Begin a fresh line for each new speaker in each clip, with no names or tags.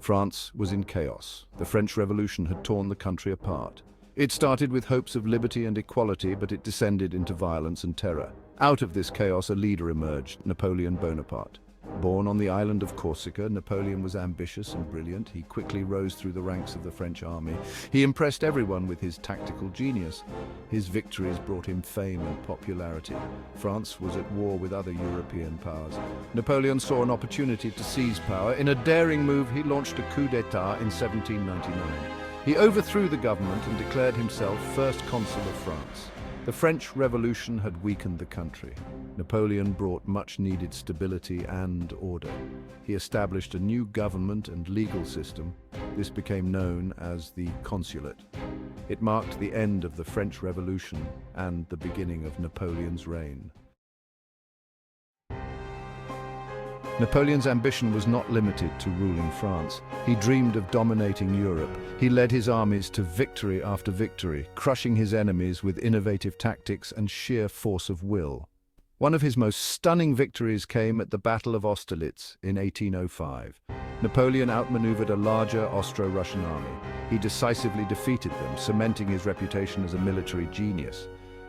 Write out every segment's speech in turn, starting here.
France was in chaos. The French Revolution had torn the country apart. It started with hopes of liberty and equality, but it descended into violence and terror. Out of this chaos, a leader emerged, Napoleon Bonaparte. Born on the island of Corsica, Napoleon was ambitious and brilliant. He quickly rose through the ranks of the French army. He impressed everyone with his tactical genius. His victories brought him fame and popularity. France was at war with other European powers. Napoleon saw an opportunity to seize power. In a daring move, he launched a coup d'etat in 1799. He overthrew the government and declared himself first consul of France. The French Revolution had weakened the country. Napoleon brought much-needed stability and order. He established a new government and legal system. This became known as the Consulate. It marked the end of the French Revolution and the beginning of Napoleon's reign. Napoleon's ambition was not limited to ruling France. He dreamed of dominating Europe. He led his armies to victory after victory, crushing his enemies with innovative tactics and sheer force of will. One of his most stunning victories came at the Battle of Austerlitz in 1805. Napoleon outmaneuvered a larger Austro-Russian army. He decisively defeated them, cementing his reputation as a military genius.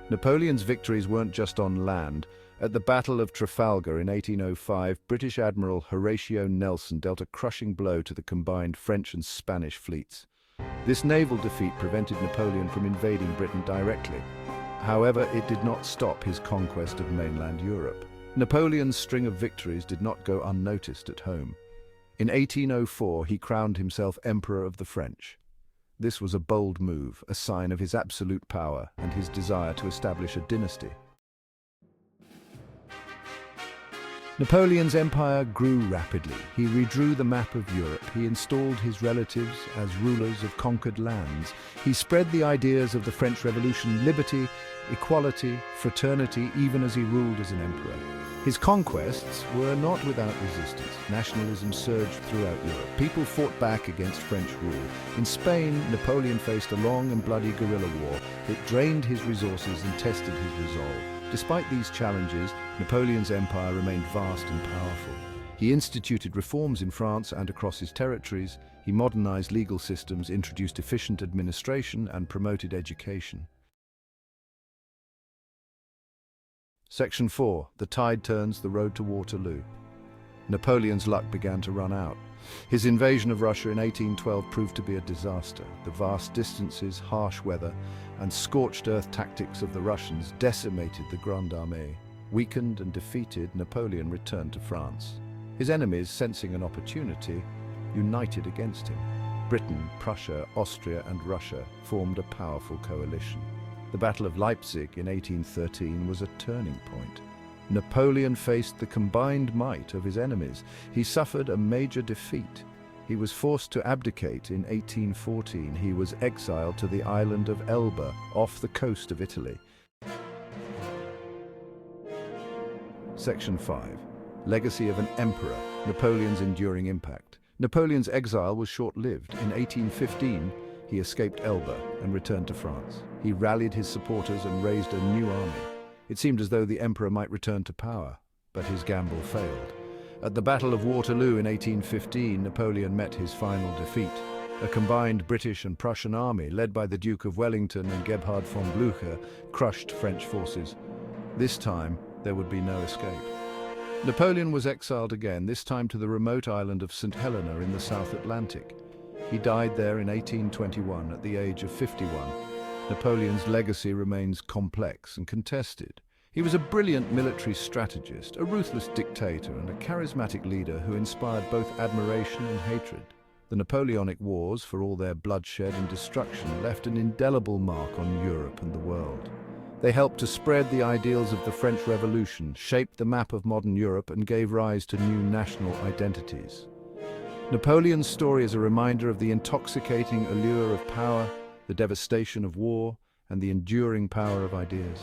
Napoleon's victories weren't just on land. At the Battle of Trafalgar in 1805, British Admiral Horatio Nelson dealt a crushing blow to the combined French and Spanish fleets. This naval defeat prevented Napoleon from invading Britain directly. However, it did not stop his conquest of mainland Europe. Napoleon's string of victories did not go unnoticed at home. In 1804, he crowned himself Emperor of the French. This was a bold move, a sign of his absolute power and his desire to establish a dynasty. Napoleon's empire grew rapidly. He redrew the map of Europe. He installed his relatives as rulers of conquered lands. He spread the ideas of the French Revolution: liberty, equality, fraternity, even as he ruled as an emperor. His conquests were not without resistance. Nationalism surged throughout Europe. People fought back against French rule. In Spain, Napoleon faced a long and bloody guerrilla war that drained his resources and tested his resolve. Despite these challenges, Napoleon's empire remained vast and powerful. He instituted reforms in France and across his territories. He modernized legal systems, introduced efficient administration, and promoted education. Section 4. The tide turns, the road to Waterloo. Napoleon's luck began to run out. His invasion of Russia in 1812 proved to be a disaster. The vast distances, harsh weather, and scorched earth tactics of the Russians decimated the Grande Armée. Weakened and defeated, Napoleon returned to France. His enemies, sensing an opportunity, united against him. Britain, Prussia, Austria, and Russia formed a powerful coalition. The Battle of Leipzig in 1813 was a turning point. Napoleon faced the combined might of his enemies. He suffered a major defeat. He was forced to abdicate in 1814. He was exiled to the island of Elba, off the coast of Italy. Section 5. Legacy of an Emperor, Napoleon's enduring impact. Napoleon's exile was short-lived. In 1815, he escaped Elba and returned to France. He rallied his supporters and raised a new army. It seemed as though the emperor might return to power, but his gamble failed. At the Battle of Waterloo in 1815, Napoleon met his final defeat. A combined British and Prussian army, led by the Duke of Wellington and Gebhard von Blücher, crushed French forces. This time, there would be no escape. Napoleon was exiled again, this time to the remote island of St. Helena in the South Atlantic. He died there in 1821 at the age of 51. Napoleon's legacy remains complex and contested. He was a brilliant military strategist, a ruthless dictator, and a charismatic leader who inspired both admiration and hatred. The Napoleonic Wars, for all their bloodshed and destruction, left an indelible mark on Europe and the world. They helped to spread the ideals of the French Revolution, shaped the map of modern Europe, and gave rise to new national identities. Napoleon's story is a reminder of the intoxicating allure of power, the devastation of war, and the enduring power of ideas.